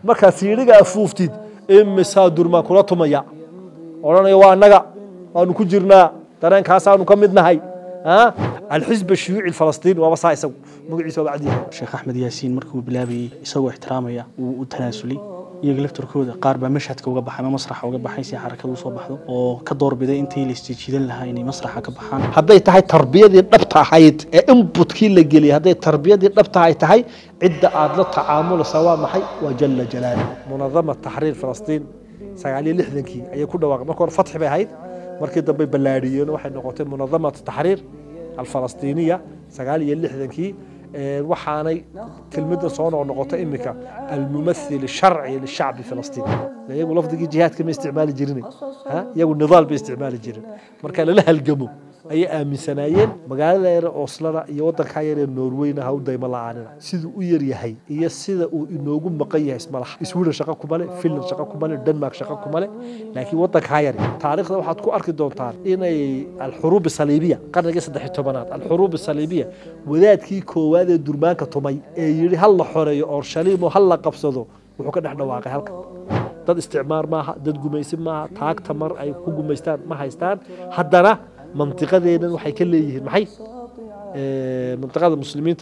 marka siiriga afuuftid imisa durma kula tumaya oranayo waa anaga waanu ku jirnaa dareenkaas aanu ka midnahay الحزب الشيوعي الفلسطيني ومصايسو مقعيسو بعديها الشيخ أحمد ياسين مركو بلابي يسوي احترامية وتناسلي يقلب تركوده قاربة مشهد كوجبح ما مسرح وجبح يسي حركة وصباحه وكدور بدأ أنتي الاستجدال لها إني مسرح كبحان هذا تهاي تربية دي نبتها حيت إنبوت كيل الجلي هذا تربية دي نبتها هاي تهاي عدة عدل تعامل سواء محي وجل جلاله منظمة تحرير فلسطين سعالي لحظنكي أي كل واقع ما كون فتح بهايد مركز دبي بلاريون واحد نقطة منظمة التحرير الفلسطينية سعالي لحظنكي وحاني كلمة صانع نقطة إمك الممثل الشرعي للشعب الفلسطيني لا يقول لفظ جهات كم استعمال الجرني يقول نضال باستعمال الجرني مركز لها الجمو أي آمن سنايين مقال لا أصلنا يوضك حير النرويج هاو دايما لعنا سيد ويري هاي هي سيد ونوجم بقية اسمه يسوون شقاكم ماله فيلم شقاكم ماله الدنمارك شقاكم ماله لكن وضك حير تاريخ ده وحدكوا أركض دون تار إن الحروب الصليبية قرن جسد حتمانات الحروب الصليبية وذات كي كواد الدرمان كتومي يري هلا حرية أورشليم وهلا قبضه وحكنا إحنا واقع هلك ضد استعمار معها ضد جميسين معها تاك تمر أي كو جميستان ما هيستان حدنا منطقة دينا وحي كليهن محي منطقة المسلمين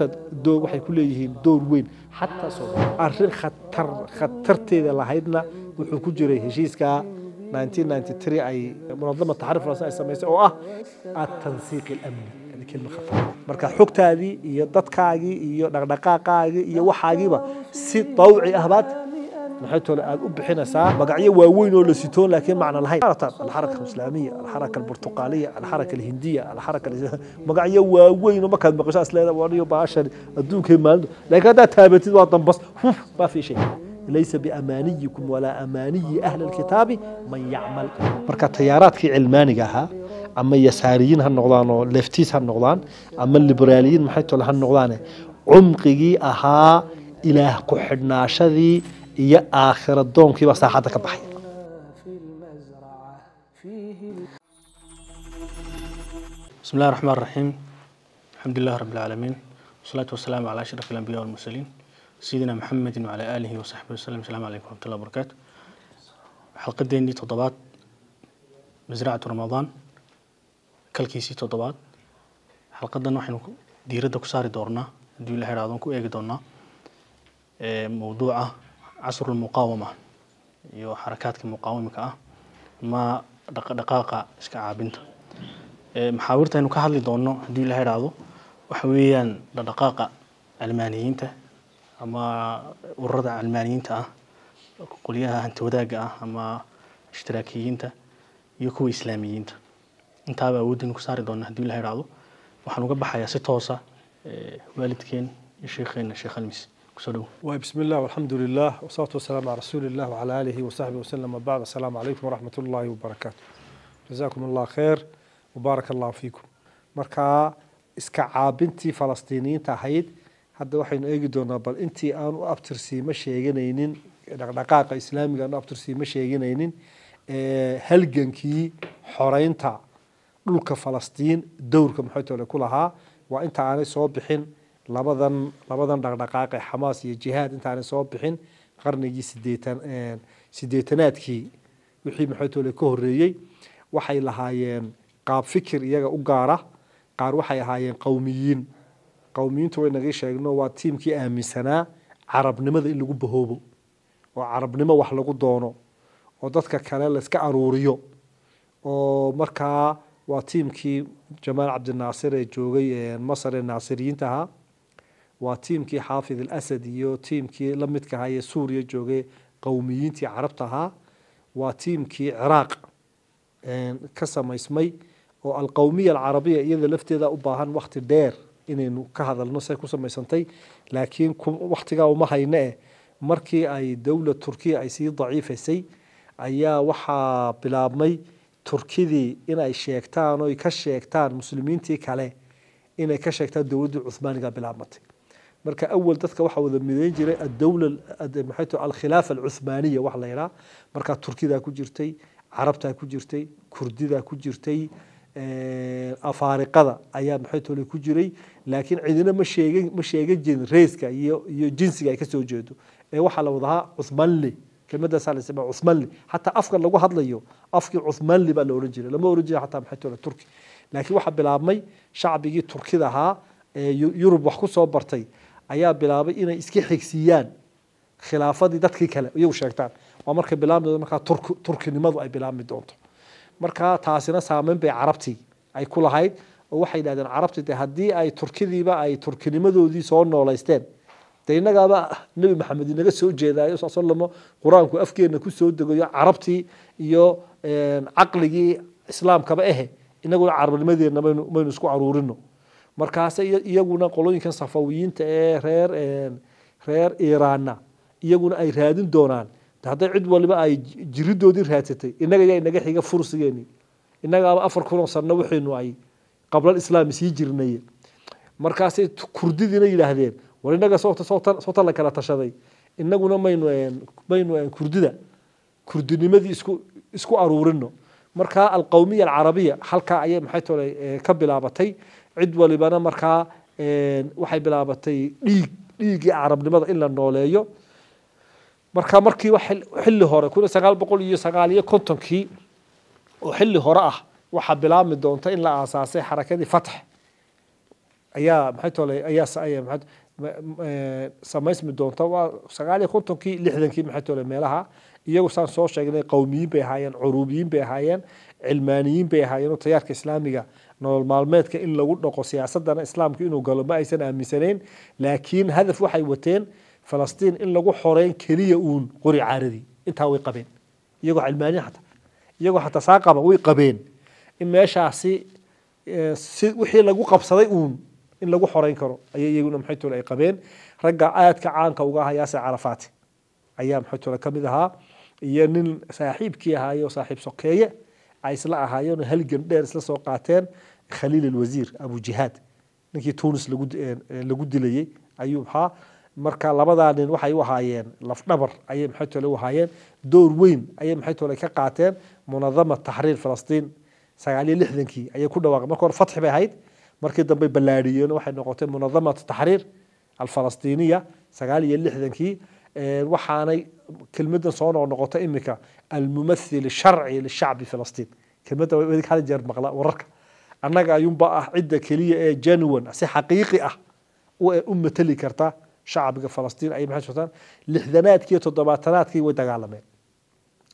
دور وحي كليهن دور وين حتى صور أرين خطرتي الله هيدنا وحي كجري هشيسكا 1993 أي منظمة تحرير فلسطين سميسة أو التنسيق الأمني هذه كلمة خطر مركز حكت هذه هي ضدكاجي هي دقدقاقاجي هي وحاجيبة ست طوعي أهبات نحيته الأب حين ساعة بقعية واوين ولا سيتون لكن معنى الهاي الحركة الإسلامية الحركة البرتقالية الحركة الهندية الحركة بقعية واوين وما كان بقشاس لا وريو بعشر الدون كمان لكن هذا ثابت وطن بس ما في شيء ليس بأمانيكم ولا أماني أهل الكتاب من يعمل مركز تيارات في علمانيها أما يساريين هالنقطان ولفتيس هالنقطان أما الليبراليين محيطوا لهالنقطان عمقي أها إله كحدنا شذي يا آخر الدوم كيف ساحتك بحي بسم الله الرحمن الرحيم الحمد لله رب العالمين والصلاة والسلام على أشرف الأنبياء والمرسلين سيدنا محمد وعلى آله وصحبه وسلم. السلام عليكم ورحمة الله وبركاته. حلقة دي تضبات مزرعة رمضان كالكيسي تضبات حلقة دي نحن ديردة كساري دورنا دي الله يرادون كو ايجي دورنا موضوع عصر المقاومة يو حركات المقاومة ما دقائق اسكعابنت محاورته انه كهدلي دونو دي الله يرادو وحويان دقائق علمانيين أما ورد علمانيين قليها أنت وداقة أما اشتراكيين يكو إسلاميين أنت أبا ودي نكساري دون هدي الله يرادو وحنو قبحا يا ستوصة والدكين الشيخين الشيخ الميسي كسروا وبسم الله والحمد لله والصلاة والسلام على رسول الله وعلى آله وصحبه وسلم وبعد. السلام عليكم ورحمة الله وبركاته. جزاكم الله خير وبارك الله فيكم. مركا اسكعابنتي فلسطينيين تحيد هذا واحد يجي دونا بل أنتي أنا أبترسي مش يجينين دقائق إسلامي أنا أبترسي مش يجينين هلجنكي حرين تاع لوك فلسطين دوركم حيث كلها وأنت أنا صوبحين لبضن دقائق حماس جهاد أنت أنا صوبحين قرني سديتنات كي وحي محيث لكهرية وحي لهاين قاب فكر يجا أجارة قار وحي هاين قوميين قوميintu way naga sheegno waa teamkii aaminsanaa carabnimada in lagu bahoobo oo carabnimo wax lagu doono oo dadka kale la iska aruuriyo oo markaa waa teamkii Jamaal Abdel Nasser ee joogay Masar ee Naasiriyiinta ahaa waa teamkii Xaafid al-Asad iyo teamkii la midka ahaa ee Suuriya joogay qowmiyiintii carabta ahaa waa teamkii Ciraaq ka samaysmay oo al-qowmiya al-carabiya iyada lafteeda u baahan waqti dheer inaynu ka hadalno say ku samaysantay laakiin waqtiga uma hayne markii ay dawlad Turkiya ay sii daciifaysay ayaa waxa bilaabmay Turkidii inay sheegtaan oo ay ka sheegtaan muslimiintii kale inay ka sheegtaan dawladda Uthmaaniga bilaabmatay marka awal dadka waxa wada mideyn jiray ad-dawla maxaytu al-khilaafa al-Uthmaaniya wax la yiraahdo marka Turkida ku jirtay Carabta ku jirtay Kurdida ku jirtay afaariqada ayaa maxaytu ku jiray laakiin cidina ma sheegin jin reeska iyo jinsiga ay ka soo jeedo waxa la wadaha Uthmanli kelmadda saalisa Uthmanli hatta afka lagu hadlayo afkii Uthmanli baa la oran jiray lama oran jiray hatta maxay tolo Turki laakiin waxa bilaabmay shacbigii Turkida ahaa Yurub wax ku soo bartay ayaa bilaabay inay iska xigsiiyaan khilaafadii dadkii kale iyagu sheegtaan waa markay bilaabmay marka Turkinimadu ay bilaabmi doonto marka taasina saameyn bay carabtii ay ku lahayd oo waxay yiraahdeen carabtii hadii ay Turkidiiba ay Turkinimadoodii soo nooleysteen deynagaaba nabi maxamed inaga soo jeedaayo sallallahu quraanku afkeena ku soo degayo carabtii iyo aqligii islaamkaba inagu carabnimadeena maynu isku aruurino markaas iyaguna qolooyinkan safawiyiinta reer Iiraanna iyaguna ay raadin doonaan haday cid waliba ay jiridoodii raadsatay inaga xiga fursigeeni inaga 4,000 sano waxaynu ay qabla islaam sii jirnay markaas kurdidiina yiraahdeen war inaga soota la kala tashaday inaguna maynu kurdinimadii isku aruurino marka alqawmiya alarabiya halka ay maxay tolay ka bilaabatay cid walibana marka waxay bilaabatay dhiigi carabnimada in la nooleeyo marka markii xilli hore 1959 oo xilli hore ah waxa bilaabmi doonta in la aasaasay xarakadii Fath ayaa maxay tolay ayaa samaysmi doonta waa 59 60 maxay tolay meelaha iyagu saan soo sheegnay qowmiyiin bay ahaayeen curubiyiin bay ahaayeen cilmaaniyiin bay ahaayeen tayaarka islaamiga nolol maalmeedka in lagu dhaqo siyaasadana islaamka inuu galo ma aysan aaminsaneen laakiin hadaf waxay wateen Falastiin in lagu xoreyn kaliya uun qori caaradi inta way qabeen iyagoo xataa saaqaba way qabeen in meeshaasi wixii lagu qabsaday uun in lagu xoreyn karo ayay iyaguna maxay tolo ay qabeen ragga aadka caanka uga ahaa Yaasir Carafaat ayaa maxay tolo kamid ahaa iyo nin saaxiibkii ahaayo saaxiib sokeeye ay isla ahaayeen halgan dheer isla soo qaateen Khalil al-Wazir Abu Jihad ninkii Tunis lagu dilayay ayuu marka labadaan waxay u ahaayeen laf dhabar ayay maxay tolo u ahaayeen door weyn ayay maxay tolo ka qaateen munadama tahriir Falastiin 69 ayay ku dhawaaqeen markii hore Fath bay ahayd markii dambe balaadiyeen waxay noqotay munadama tahriir al-Falastiniya 69 waxaanay kelmadan soo noqotay imika al-mumathil shar'i lishacb Falastiin kelmada way kala jeer maqla wararka annaga ayuunba ah cidda kaliya ee genuine si xaqiiqi ah oo matali karta shacbiga Falastiin ay maxay soo lixdanaadkii toddobaatanaadkii way dagaalameen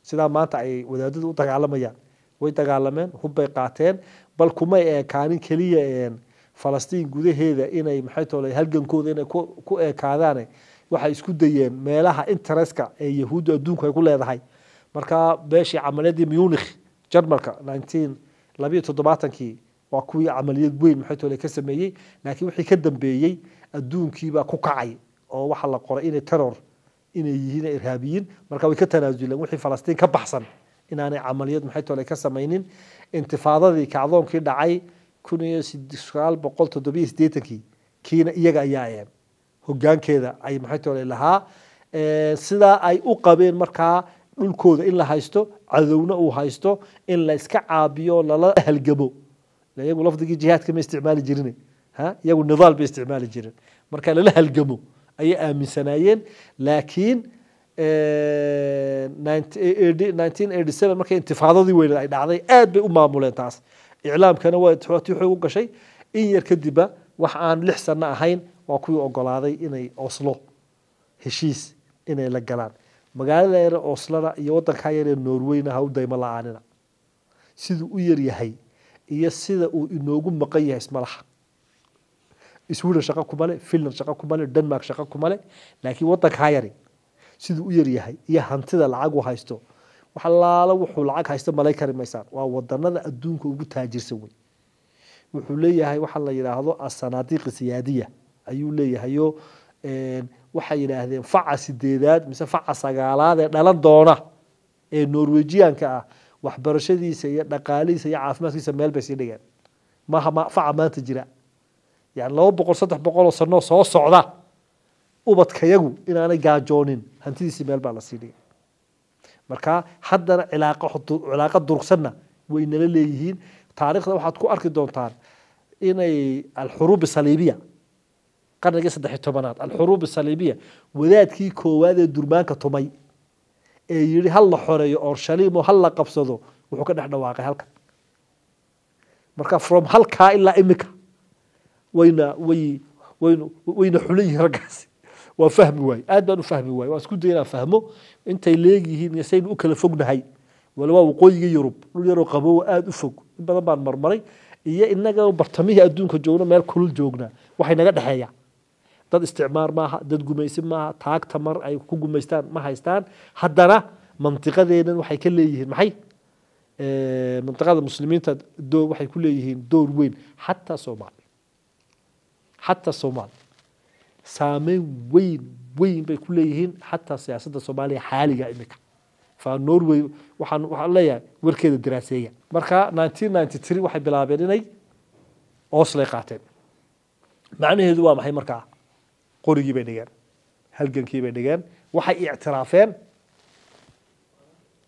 sida maanta ay wadaadadu u dagaalamayaan way dagaalameen hubbay qaateen bal kuma kaanin kaliya Falastiin gudaheeda inay maxay tolay halgankooda inay ku eekaadaan waxay isku dayeen meelaha interestka ee yahuudda adduunka ay ku leedahay marka beeshii camaliyadii Munich Jarmalka 1972 waa kuwii camaliyad weyn maxay tolay ka sameeyay laakiin wixii ka dambeeyay adduunkiiba ku kacay oo waxa la qoray inay terror inay yihiin irhaabiyiin marka way ka tanaasuleen wixii Falastiin ka baxsan inaanay camaliyad maxay tolay ka sameeynin intifaadadii kacdoonkii dhacay 1987 kiina iyaga ayaa hoggaankeeda ay maxay tolay lahaa sida ay u qabeen marka dhulkooda in la haysto cadawna uu haysto in la iska caabiyo lala halgamo iyagu lafdigii jihaadka ma isticmaali jirin iyagu nidaal bay isticmaali jireen marka lala halgamo ay aaminsanaayeen laakiin 1987 markay intifaadadii weyn ay dhacday aad bay u maamuleen taas iclaamkana waa wuxuu u gashay in yar kadib wax aan 6 sano ahayn waa kuwii ogolaaday inay Oslo heshiis inay la galaan magaalada yar Oslo iyo wadanka yar ee Norway ha u dayma la'aanina sidoo u yar yahay iyo sida uu inoogu maqan yahay ismalaha Sweden shaqo kuma leh Finland shaqo kuma leh Denmark shaqo kuma leh laakiin wadanka yar sidoo u yar yahay iyo hantida lacag u haysto waxa laala wuxuu lacag haysto malay karimaysan waa wadanada adduunka ugu taajirsan way wuxuu leeyahay waxa la yiraahdo as-sanaadiq siyaadiya ayuu leeyahay waxa yiraahdeen faca sideedaad mise faca sagaalaad ee dhalan doona ee Norwegianka ah waxbarashadiisa iyo dhaqaalihiisa iyo caafimaadkiisa meel bay sii dhigeen ma faca maanta jira يعني 200-300 sano soo socda ubadkayagu inaanay gaajoonin hantidiisa meel baa la siiyay marka haddana cilaaqa durugsanna way nala leeyihiin taariikhda waxaad ku arki doontaan inay al-xuruub saliibiya qarnigii 13aad alxuruub الصليبية wadaadkii koowaad ee durbaanka tumay ee yiri hal la xoreeyo Orshalim oo hal la qabsado wuxuu ka dhex dhawaaqay halkan marka from halka ilaa imika wayna xulay ragaas waa fahmi waay aad baan u fahmi waay waa isku dayna fahmo intay leeyihiin yasayn u kala fognahay wala waa waqooyiga Yurub dhul yar oo qabow aad u fog in badan baan marmaray iyo inaga bartamihii adduunka joogna meel kulul joogna waxay naga dhaxeeya dad isticmaar maaha dad gumaysi maaha taag tamar ay ku gumaystaan ma haystaan haddana mantiqadeena waxay ka leeyihiin maxay منطقة المسلمين دور waxay ku leeyihiin door weyn حتى Soomaali saameyn weyn bay ku leeyihiin حتى siyaasadda Soomaaliya xaaliga imika fa Norway waxaan leeyahay warkeeda daraaseeya marka 1993 waxay bilaabeen inay Oslo qaateen macnaheedu waa maxay marka qorigii bay dhigeen halgankii bay dhigeen waxay ictiraafeen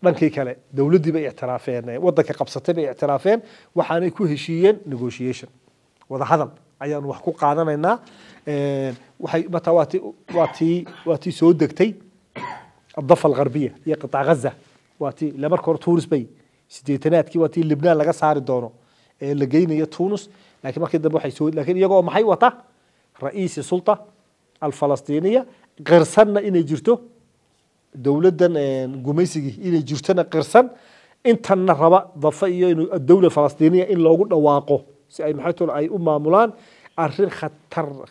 dhankii kale dawladii bay ictiraafeen wadanka qabsatay bay ictiraafeen waxaanay ku heshiiyeen negotiation wada hadal ayaan wax ku qaadanaynaa waxay waati soo degtay الضفة الغربية هي قطاع غزة واتي لمركور تونس بي سديتنات كي واتي لبنان لغا صار دونو لقينا يا تونس لكن ما كده waxay soo laakiin iyaga maxay wata رئيس السلطة الفلسطينية قرصنا inay jirto dawladan gumaysigii inay jirtana qirsan intana raba dafa iyo inuu dawlad Falastiiniya in loogu dhawaaqo si ay maxay ay u maamulaan arrin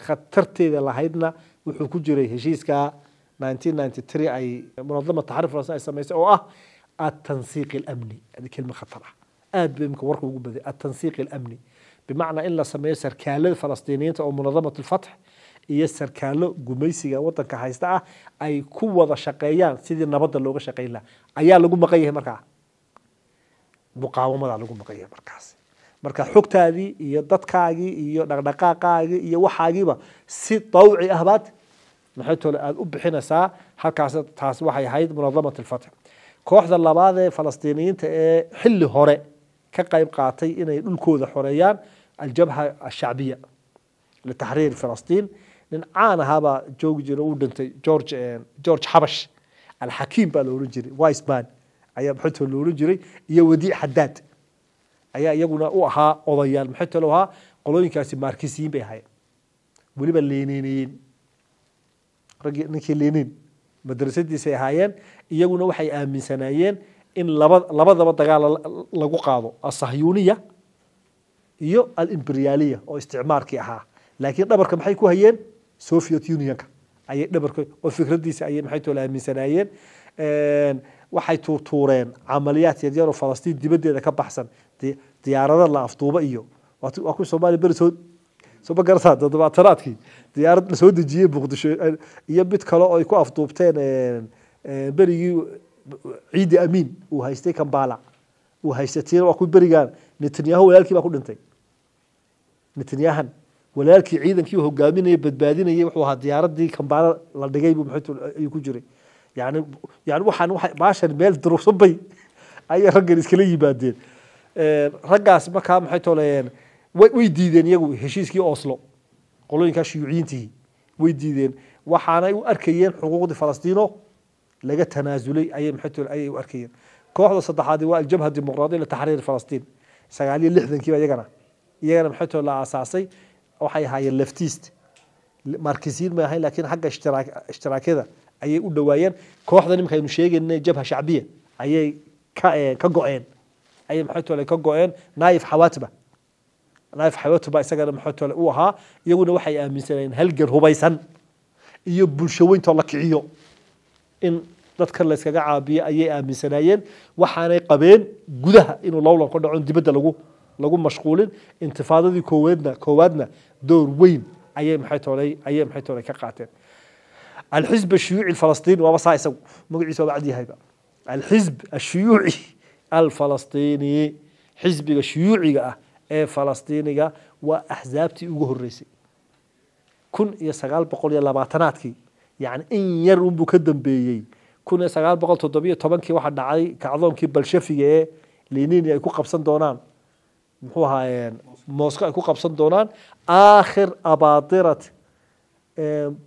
khatarteeda lahaydna wuxuu ku jiray heshiiska 1993 أي منظمة التحرير الفلسطيني سميتها أو التنسيق الأمني هذه كلمة خطرة بيمكن ورقة وجوب التنسيق الأمني بمعنى إن لا سميه سركالة الفلسطينيين أو منظمة الفتح هي سركالة جميسية وطن كحيستها أي قوة شقيان سيد النبض اللغة شقيان لا أيها لقوم مقيه مركع مقاومة على لقوم مقيه مركز مركز حكت هذه هي ضدكاجي هي دقاقاجي هي وحاجبة سي طوعي أهبات نحيته aad u bixinaysaa halkaas taas waxay ahayd منظمة الفتح kooxda labaad ee Falastiiniyiinta ee xilli hore ka qayb qaatay inay dhulkooda xoreeyaan الجبهة الشعبية لتحرير فلسطين nin caan ahaba joog jira uu dhintay George Habash الحكيم baa loo jiray Weizmann ayaa maxay loo jiray iyo Wadi Haddad ayaa iyaguna u ahaa odayaal maxay loo ahaa qolooyinkaasi markisiin bay ahaayeen waliba leeneeneen ninkii Lenin madrasadiisa ay ahaayeen iyaguna waxay aaminsanaayeen in labadaba dagaal lagu qaado as-sahyuuniya iyo al-imperialiya oo isticmaarkii ahaa laakiin dhabarka maxay ku hayeen Soviet Unionka ayay dhabarka oo fikradiisa ayay maxay too aaminsanaayeen waxay tuureen amaliyaad yar oo Falastiin dibadeeda ka baxsan diyaarada la afduuba iyo waa ku Soomaali barisood soo bagartaa dadbaataraadkii diyaarad la soo dejiyay Muqdisho iyo bid kale oo ay ku afduubteen berigii Ciidi Amin uu haystay Kampala uu haystay waa ku berigaan Netanyahu walaalkii baa ku dhintay Netanyahu walaalkii ciidankii hogaaminayay badbaadinayay wuxuu ahaa diyaaradii Kampala la dhigay buu maxay ku jiray yani waxaan baashan meel durusubay ay raggan iskala yimaadeen raggaas markaa maxay toolayeen way diideen iyagu heshiiskii Oslo qolooyinka shiyuuciyiintii way diideen waxaana ay u arkayeen xuquuqda Falastiino laga tanaasulay ayay maxay ay u arkayeen kooxda saddexaad waa al-jabha dimuqraadiya li tahriir Falastiin 69 iyagana maxay la aasaasay waxay ahaayeen leftist markisiin ma ahayn laakiin xagga ishtiraakada ayay u dhawaayeen kooxda nimka aynu sheegaynay jabha shacbiya ayay ka go'een ayay maxay ka go'een Naif Hawatba naif xawatuba isagana maxay u ahaa iyaguna waxay aaminsanayeen halgan hubaysan iyo bulshooyinta la kiciyo in dadka la iskaga caabiyo ayay aaminsanaayeen waxaanay qabeen gudaha inuu lawlan ka dhaco dibadda lagu mashquulin intifaadadii koowaadna door weyn ayay maxay ka qaateen الحزب الشيوعي الفلسطيني وبصايص مقعيسه بعد يهيبا الحزب الشيوعي الفلسطيني حزب الشيوعي فلسطينيga waa axzaabtii ugu horeysay 1920 yani in yar uu ka dambeeyay 1917 waxa dhacay kacdoonkii Bolsheviga ee Lenin ay ku qabsan doonaan muxuu ahaayeen Moscow ay ku qabsan doonaan aakhir abaadirat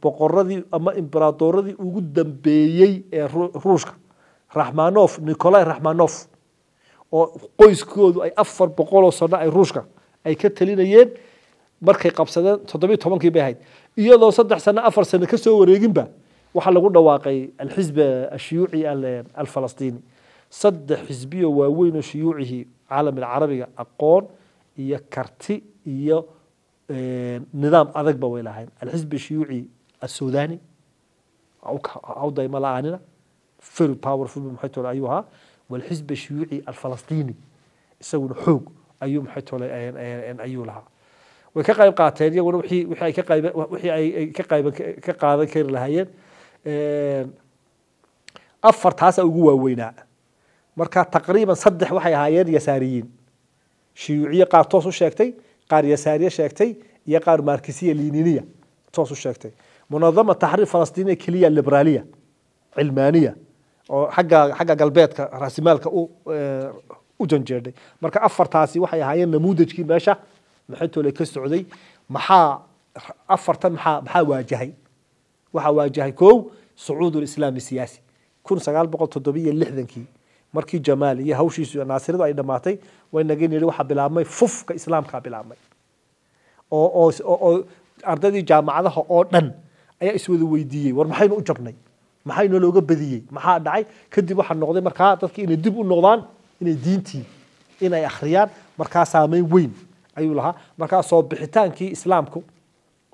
boqoradii ama imbaraadoradii ugu dambeeyey ee ruushka Rakhmanov Nikolai Rakhmanov oo qoyskoodu ay 400 sano ay ruushka ay ka talinayeen markay qabsadeen 17 bay ahayd iyadoo 3 sano 4 sano ka soo wareeginba waxa lagu dhawaaqay al-Hizb al-Shiyuuci al-Falastini saddex xisbiyo waaweyn oo shiyuucihi caalamka carabiga aqoon iyo karti iyo nidaam adag ba weelahayn al-Hizb al-Shiyuuci al-Sudani أو دايما لا عننا very powerful محيطه أيها والحزب الشيوعي الفلسطيني يسوون حوق أيهم محيطه أن أيولها وكقايب قاتل يقول وحي كقايب كير لهاين أفر تاسع وجوا ويناء مركا تقريبا صدح وحي هايين يساريين شيوعية قار توسو شاكتي قار يسارية شاكتي يقار ماركسية لينينية توسو شاكتي منظمة تحرير فلسطينية كلية الليبرالية علمانية أو حاجة قلبيتك راسمالك أو جنجردي مركا أفر تاسي وحي هايين نموذج كي ماشا محيطه لك السعودي محا أفرتن محا واجهي وحا واجهي كو صعود الإسلام السياسي كون سقال بقول تضبية اللحظنكي مركي جمالي هوشي ناصر أي دماتي وإن جيني روح بلامي فف كإسلام كبلامي أو أرددي جامعة أو دن أي اسود ويدية ورمحين أجرني محين لو جبدية محا دعي كدي واحد نقضي مركا تذكي إن الدب النقضان إن دينتي إن أخريان مركا سامي وين أيو لها مركا صوب بحيتانكي إسلامكو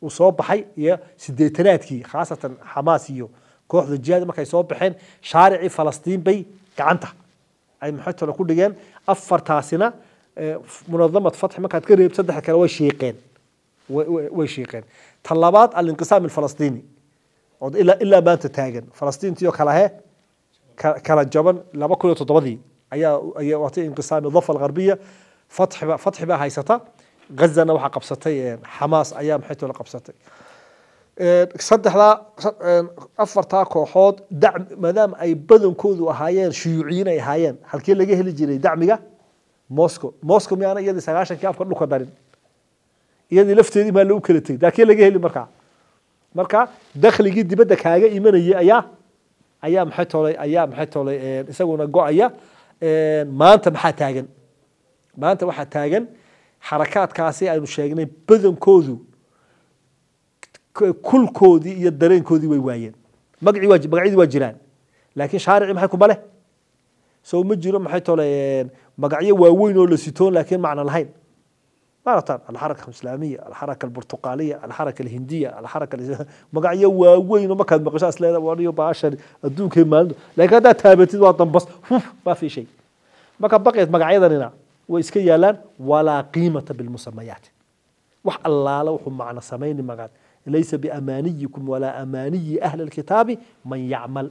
وصوب بحي يا سديتناتكي خاصة حماسيو كوح الجهاد مركا يصوب بحين شارعي فلسطين بي كعنتها أي محيطه لكل ديان أفر تاسنا منظمة فتح مركا تقريب بصدح كلا وشيقين وشيقين طلبات الانقسام الفلسطيني إلا ما أنت تاجن فلسطين تيو كلاها كلا جبن لما كله تضبطي أي وقت انقسام الضفة الغربية فتح بقى هيستا غزة نوحة قبستي حماس أيام حيث قبستي صدح لا أفر تاكو حوض دعم مدام أي بدن كودو أهايان شيوعيين أي هايان هل كي لقيه اللي جيري دعمي موسكو ميانا يدي سغاشا كيف كنو كدارين يدي لفتي دي ما لو كلتي دا كي لقيه اللي مركا دخل جدي بدك هاجا إيمانية أيام حيث يسوون قوعية ما أنت محا تاجن ما أنت واحد تاجن حركات كاسية أيضا شايفين بدن كودو كل كودي يدرين كودي ويواين مقعد واجران لكن شارعي ما حيكون بله سو مجرى ما حيتولين مقعية واوين ولا سيتون لكن معنى الهين ما رتان الحركة الإسلامية الحركة البرتقالية الحركة الهندية الحركة مقعية واوين وما كان مقشاس لا وريو بعشر الدون كمان لكن هذا ثابت وطن بس ما في شيء ما كان بقيت مقعية هنا وإسكيالان ولا قيمة بالمسميات وح الله لو هم معنا سمين مقعد ليس بأمانيكم ولا أماني أهل الكتاب من يعمل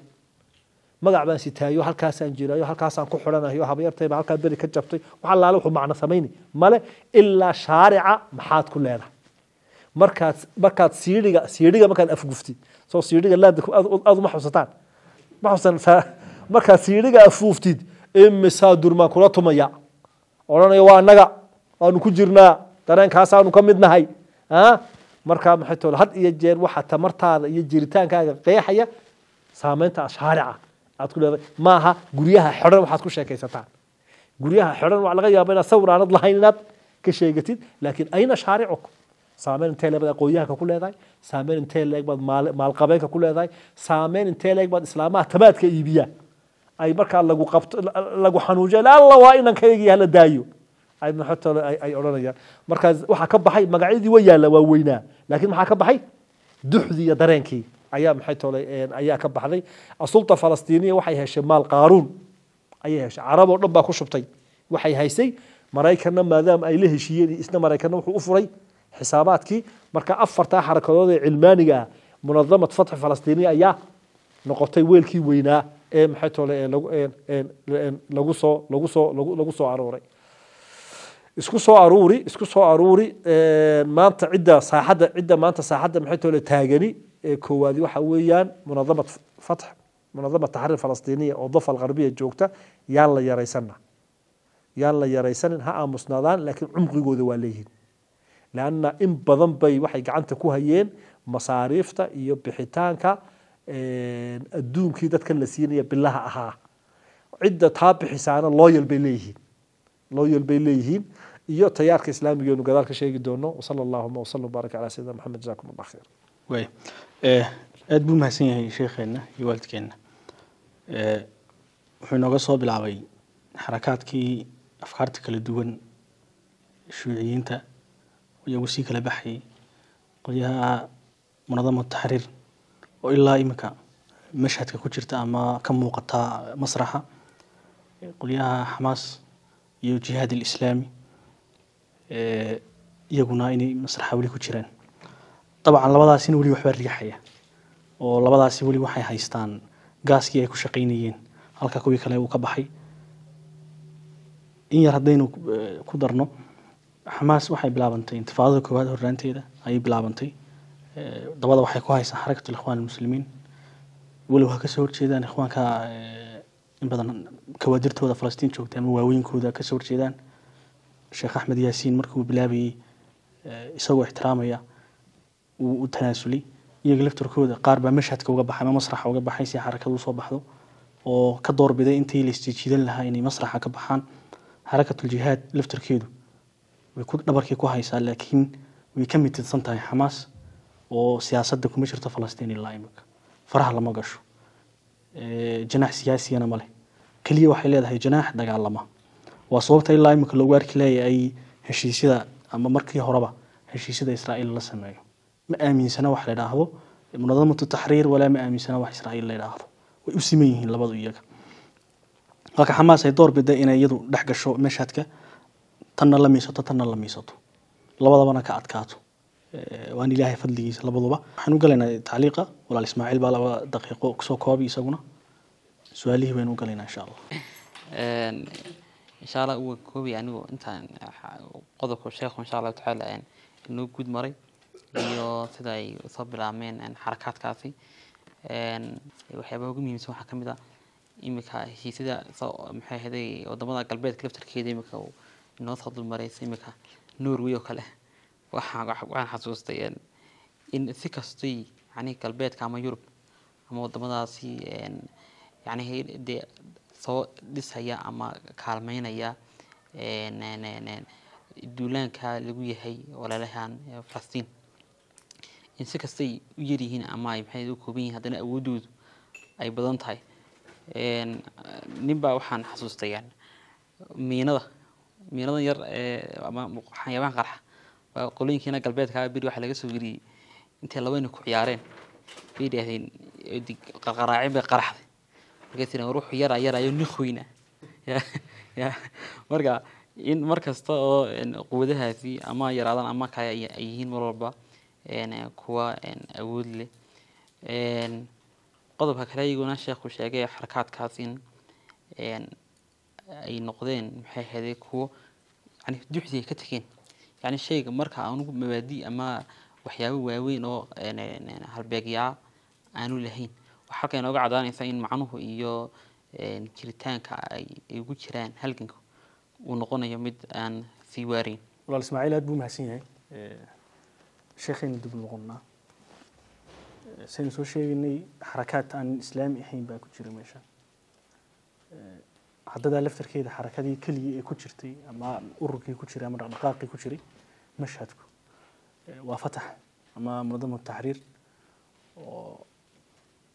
مقع بان سيتايو هالكاسان جيرايو هالكاسان كحرانايو هبيرتي هالكا بري كجبتي وح الله لو هم معنا سمين ماله إلا شارع محاد كل هذا مركات سيريغا ما كان أفقفتي سو سيريغا لا أضو محوستان مركات سيريغا أفوفتي إم سادر ما كلاتو ميا أولانا يوان نغا وانو كجرنا ترين كاسانو كمدنا هاي marka maxay tolo had iyo jeer waxa tamartaada iyo jiritaankaaga qeexaya saameynta shaarica aad ku leedahay maaha guriyaha xiran waxaad ku sheekaysataan guriyaha xiran wax laga yaabo inaad sawir aanad lahayn inaad ka sheegatid laakiin ayna shaaricuku saameyn intee leebaad aqoonyahanka ku leedahay saameyn intee leebaad maalqabeenka ku leedahay saameyn intee leebaad islaamaha tabaadka iibiya ay marka lagu qabto lagu xanuujiyo alla waa inaan ka eegay hala daayo ay maxato ay oranayaan markaas waxa ka baxay magacyadii way yaala waa weynaa laakiin waxa ka baxay duxdii iyo dareenkii ayaa maxato ayaa ka baxday asulta falastiiniya waxay heshay maal qaaruun ayay heshay carab oo dhan baa ku shubtay waxay haysay maraykanna maadaama ay la heshiiyeen isna maraykanna wuxuu u furay xisaabaadkii marka afarta xarakadood ee cilmaaniga munadamad fath falastiiniya ayaa noqotay weelkii weynaa ee maxato lagu soo arooray isku soo aruuri maanta cidda maanta saaxadda maxay tole taagani koowaadi waxa weeyaan munadamad fath munadamad tahriir falastiiniya oo dafa algarbiya joogta yaan la yaraysanin ha aamusnaadaan laakiin cumqigooda waa leeyihiin laanna in badan bay waxay gacanta ku hayeen masaariifta iyo bixitaanka adduunkii dadkan la siinaya bilaha ahaa cidda taa bixisaana looyal bay leeyihiin iyo tayaarka islaamigeenu gadaal ka sheegi doono wasala allahuma wasallam baaraka calaa sayidina maxamed jazakum allah khayr waay aad buu mahadsan yahay sheekheena iyo waalidkeena wuxuu inooga soo bilaabay xarakaadkii afkaarta kala duwan shuuciyiinta iyagu sii kala baxayay qolyaha munadama taxriir oo ilaa iminka mashhadka ku jirta ama ka muuqata masraxa qolyaha xamaas iyo jihaad alislaami iyaguna inay masraxa weli ku jiraan dabcan labadaasina weli waxbaa riixaya oo labadaasi weli waxay haystaan gaaskii ay ku shaqaynayeen halka kuwii kale uu ka baxay in yar haddaynu ku darno xamaas waxay bilaabantay intifaadada koowaad horraanteeda ayay bilaabantay dabada waxay ku haysaa xarakatul ikhwaan almuslimiin walow ha ka soo horjeedaan ikhwaanka in badan kawaadirtooda falastiin joogta ama waaweynkooda ka soo horjeedaan sheekh axmed yaasiin markuu bilaabayay isagoo ixtiraamaya uu tanaasulay iyaga laftarkooda qaar baa mashhadka uga baxay ama masraxa uga baxay si xarakadu soo baxdo oo ka doorbiday intii la isjiidan lahaa inay masraxa ka baxaan xarakatul jihaad laftarkeedu way ku dhabarkii ku haysaa laakiin way ka mididsan tahay xamaas oo siyaasadda kuma jirto falastiin ilaa imika faraha lama gasho janaax siyaasiyana male kaliya waxay leedahay janaax dagaalama waa sababta ilaa imika loogu arki leeyahay ay heshiisyada ama markii horeba heshiisyada israa'iil la sameeyo ma aaminsana wax la yiraahdo munadamatu taxriir walaa ma aaminsana wax israa'iil la yiraahdo way u siman yihiin labadu iyaga halka xamaas ay door biday inay iyadu dhex gasho mashhadka tanna la miisato labadabana ka adkaato waan ilaahay fadligiisa labaduba waxaan u galaynaa tacliiqa walaal ismaaciil baa 2 daqiiqo soo koobi isaguna su'aalihii baynu u galaynaa insha Allah insha Allah uu koobi anigu intaan qodobka sheekhu insha Allah taala inuu guud maray iyo sida ay soo bilaabmeen xarakaadkaasi waxyaabo ugu muhiimsan waxa kamid ah imika heshiisyada maxay ahayd wadamada galbeedka laftarkeeda imika inoo soo dulmaray imika Norway oo kale waxaan xasuustay in si kastay yani galbeedka ama Yurub ama wadamadaasi yani soo dhisaya ama kaalmeynaya duulaanka lagu yahay walaalahan Falastiin in si kastay u yirihiin ama ay maxay u koobin hadana awoodoodu ay badan tahay ninba waxaan xasuustay miinada yar ama xayawaan qarxa qolooyinkiina galbeedka biri waxa laga soo yiri inta labayna ku ciyaareen fiidiyeen qarqaraacin bay qaraxday markaasina ruux yar ayo nikhweyna ya marka in markasta oo quwadahaasi ama yaraadan ama kale ay yihiin mar walba kuwa awood leh qodobka kale iyaguna sheekhu sheegay xarakaadkaasina ay noqdeen maxay ahayd kuwa yani duxdii ka tageen يعني شيء مركا أنا مبادئ أما وحياة واوين أو هالبيجيا أنا لهين وحكي أنا قاعد أنا إنسان معناه إياه كريتان كيقول كران هالجنك ونقولنا يمد أن ثوارين والله إسماعيل أدبو محسين شيخين الدب الغنى سينسو شيء إني حركات عن الإسلام الحين بقى كتير ماشان haddada laftarkeeda xarakadii kaliya ee ku jirtay ama ururkii ku jiray ama dhaqdhaqaaqii ku jiray mashhadku waa fatax ama munadama taxriir oo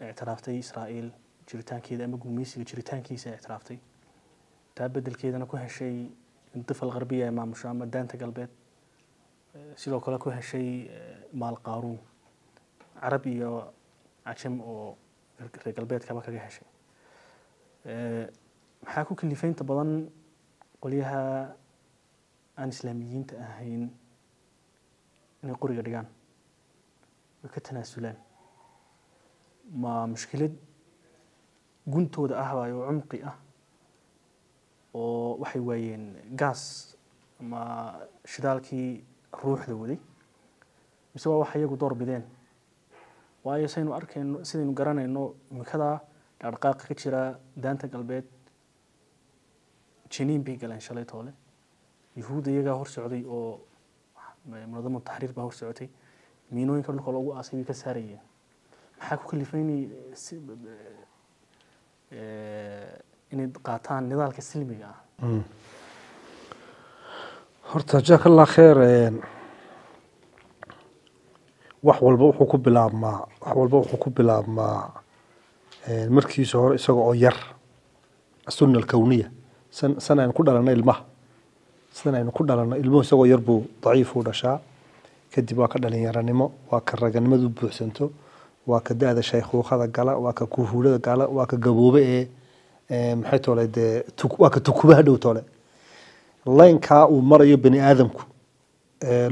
اعترافتي إسرائيل جريتان كذا أما قوميسي جريتان كيسة اعترافتي تابد الكيد أنا كوه شيء الضفة الغربية مع مشام دانتا قلبت سيلو كلا كوه شيء مع القارون عربي أو عشان أو قلبت كما كجه شيء حاكو كلفين تبضن قليها عن إسلاميين تأهين إن قرية رجال وكتناسلان ما مشكلة قنتو ده أهواي وعمقي وحي وين قاس ما شدالكي روح ذولي بس هو وحي يقول دور بدين وأي سينو أركين سيدنا قرانا إنه مكذا الأرقاق كتيرة دانتا قلبت جنين بيقال إن شاء الله يهود يجا هور سعودي أو منظمة التحرير بهور سعودي miinooyinka dhulka loogu aasay bay ka saarayeen maxaa ku kalifayni inay qaataan nidaalka silmiga ah horta jazaak allah kheer wax walba wuxuu ku bilaabmaa markiisa hore isaga oo yar السنة الكونية سنة أن كل لنا المه سنة أن كل لنا المه سوى يربو ضعيف ولا شاء كدي واحد لنا يرنمو واكرجن مذوب بحسنته واكده هذا شيخ وخذ قلا واككوفولة قلا واكجبوبة محيط ولا ده واكتكوبه هذا وطالع الله إنك ومرة بني آدمكم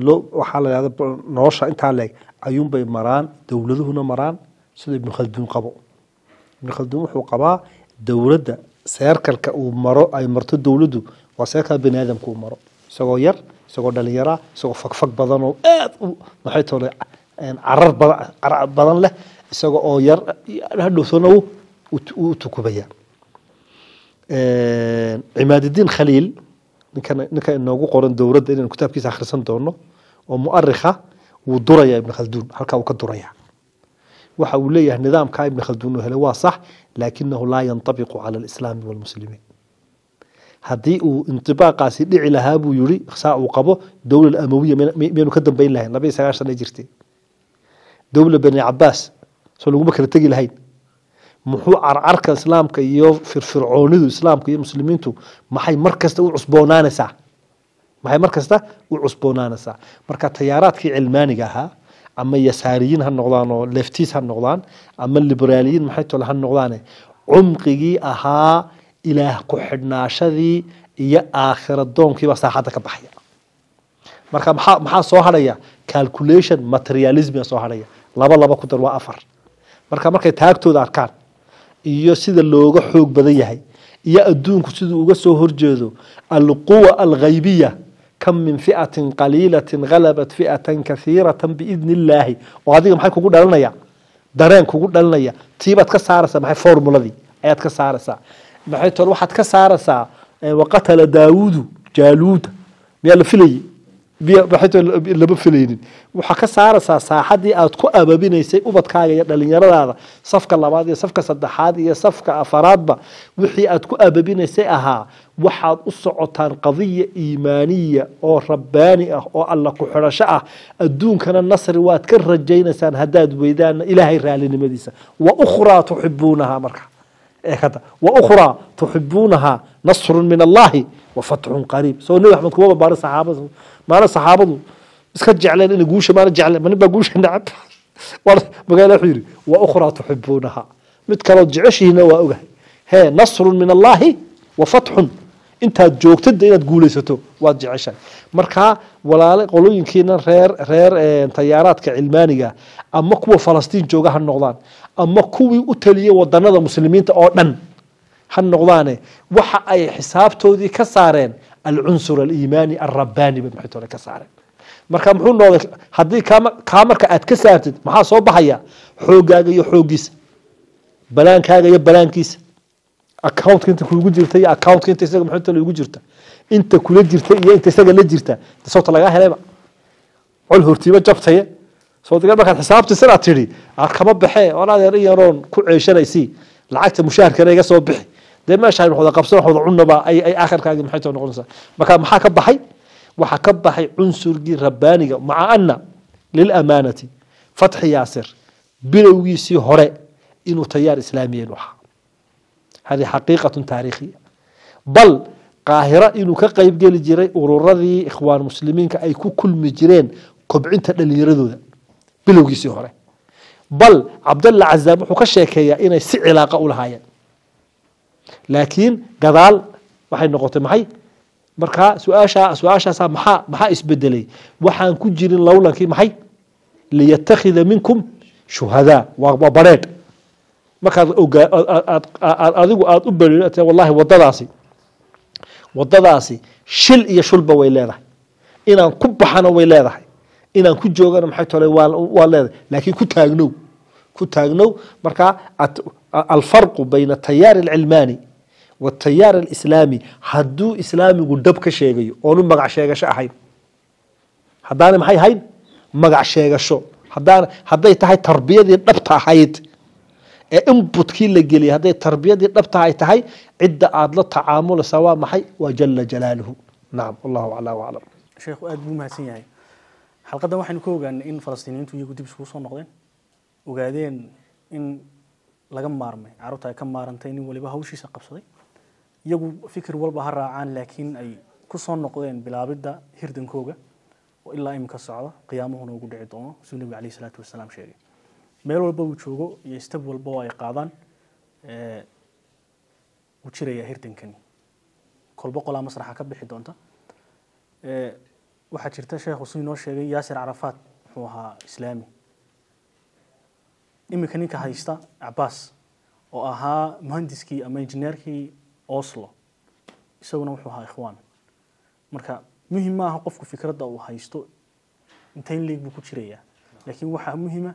لو وحال هذا نوشة أنت عليك أيوم بمران دولته هنا مران سيد ابن خلدون قبا ابن خلدون هو قبا دولته سيركلka uu maro ay marto dawladdu waa seerka bani aadamku uu maro isagoo yar isagoo dhalinyara isagoo fagfag badan oo aad u maxay toole carar badan leh isagoo oo yar hadhowsana uu tukubaya Imaaduddin Khaliil ninka inoogu qoran dawladda inaan kitaabkiisa akhrisan doono oo mu'arrikha uu duraya ibn Khaldun halka uu ka duraya waxa uu leeyahay nidaamka ibn Khaldun hele waa sax لكنه لا ينطبق على الإسلام والمسلمين هذه انطباقاسي دعي لها بو يري خساء وقبه دولة الأموية مينو كدن بين لهين نبي ساعة سنة جرتي دولة بني عباس سولو بكرة تجي لهين محو عرك الإسلام كيو في فرعوني الإسلام كيو مسلمين تو ما حي مركز تقول عصبونان ساعة ما حي مركز تقول عصبونان ساعة مركز تيارات كي علماني جاها أما يساريين هالنقطان ولفتيس هالنقطان أما الليبراليين محيط له هالنقطان عمقي أها إله كحدنا شذي يا آخر الدون كي بس حتى كبحية مركا محا صهرية calculation materialism صهرية لبا كتر وأفر مركا تاكتو داركان iyo sida looga xoog badan yahay iyo adduunku sidoo uga soo horjeedo القوة الغيبية كم من فئة قليلة غلبت فئة كثيرة بإذن الله وهذه محي كوكو دالنيا دارين كوكو دالنيا تيبات كسارسا محي فورمولا دي آيات كسارسا محي تقول واحد كسارسا وقتل داود جالوت ميال فيلي محي اللي بفليين waxa ka saaraysa saaxadii aad ku ababinaysay ubadkaaga dhalinyarada safka labaad iyo safka saddexaad iyo safka afaraadba wixii aad ku ababinaysay ahaa waxaad u socotaan qadiya iimaaniya oo rabbaani ah oo alla ku xirasho ah adduunkana nasri waad ka rajaynaysaan hadaad weydaan ilaahay raalinimadiisa wa ukhra tuhibbunaha marka kada wa ukhra tuhibbunaha nasrun min allah wa fathun qarib soo nabi ahmed kuwa baar saxaabadu maana saxaabadu iska jecleen in guusha maana jecleen man ba guusha nacab war magaala xiri wa ukhra tuhibbunaha mid kale jeceshiina waa ogahay he nasrun min allah wa fathun inta joogtada inaad guulaysato waad jeceshay marka walaal qolooyinkiina reer tayaaraadka cilmaaniga ama kuwa Falastiin jooga ha noqdaan ama kuwii u taliyay wadanada muslimiinta oo dhan ha noqdaane waxa ay xisaabtoodii ka saareen al-unsur al-iimani ar-rabbani bimxitoole ka saareen marka muxuu noqday hadii ka marka aad ka saartid maxaa soo baxaya xoogaaga iyo xoogiisa balaankaaga iyo balaankiisa account inta kuugu jirtay iyo account inta isaga muxuu talo ugu jirta inta kula jirtay iyo inta isaga la jirta sababta laga helayba col hortiiba jabtay soo diga marka xisaabta sida tiri kama baxee walaal yaroon ku ceeshanaysi lacagta mushaharka iga soo bixi de ma shay wuxuu qabsan wuxuu cunaba ay aakhirkaaga maxay too noqonaysaa marka maxaa ka baxay waxa ka baxay cunsurgii rabbaaniga maca anna lil amaanati fath yaasir bilowgiisii hore inuu tayaar islaamiyeen waxa هذه حقيقة تاريخية بل قاهرة إنه كقيب جل جري ورورذي إخوان مسلمين كأي كل مجرين كبعين تدل يردو بلوجي سهرة بل عبد الله عزام حكشيكية إنه سع علاقة أولها لكن قال وحي نقطة معي مركا سؤاشا سا محا اسبدلي وحان كجرين لولا كي محي ليتخذ منكم شهداء وبريد markaad adigu aad u bariirtay wallahi wadadaasi shil iyo shulba way leedahay inaan ku baxano way leedahay inaan ku joogana maxay tolay waa leedahay laakiin ku taagnow marka الفرق بين التيار العلماني والتيار الإسلامي حدو إسلامي قدب كشيغيو أولو مقع شيغشو أحين حداني محي هين مقع شيغشو hadday tahay tarbiyadii dhabta ahayd ee inputkii la geliyay hadday tarbiyadii dhabta ay tahay cidda aad la tacaamulaysaa waa maxay waa jalla jalaaluhu nacam wallahu aclaa waclam sheekhu aad buu mahadsan yahay xalqadan waxaynu ka ogaanay in falastiiniyiintu iyagu dib isugu soo noqdeen ogaadeen in laga maarmay carruurta ay ka maarantay nin waliba hawshiisa qabsaday iyagu fikir walba ha raacaan laakiin ay ku soo noqdeen bilaabidda hirdankooga oo ilaa imika socda qiyaamuhuna ugu dhici doono siduu nabiga calayhi salaatu wasalaam sheegay meel walba uu joogo iyo istab walba oo ay qaadaan wuu jirayaa hirdankani kolba qolaa masraxa ka bixi doonta waxaa jirta sheekhu siduu inoo sheegay yaasir carafaat wuxuu ahaa islaami imika ninka haysta cabaas oo ahaa muhandiskii ama injineerkii oslo isaguna wuxuu ahaa ikhwaan marka muhim maaha qofku fikradda uu haysto intayn leeg buu ku jirayaa laakiin waxaa muhima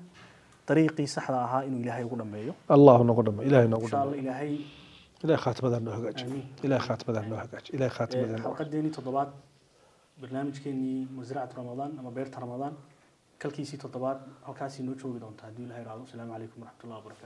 dariiqii saxda ahaa inuu ilaahay ugu dhameeyo allahu nagu dhameeyo ilaahay nagu insha allah dhameeyo ilaahay ilaahay khaatamadan noo hagaaji ilaahay khaatamadan noo hagaaji ilaahay khaatamadan xalqadeennii toddobaad barnaamijkeennii masracatu ramadaan ama beerta ramadaan kalkiisii toddobaad halkaasii noo joogi doonta haddii ilahay raado asalaamu calaykum waraxmatullahi wabarakaatu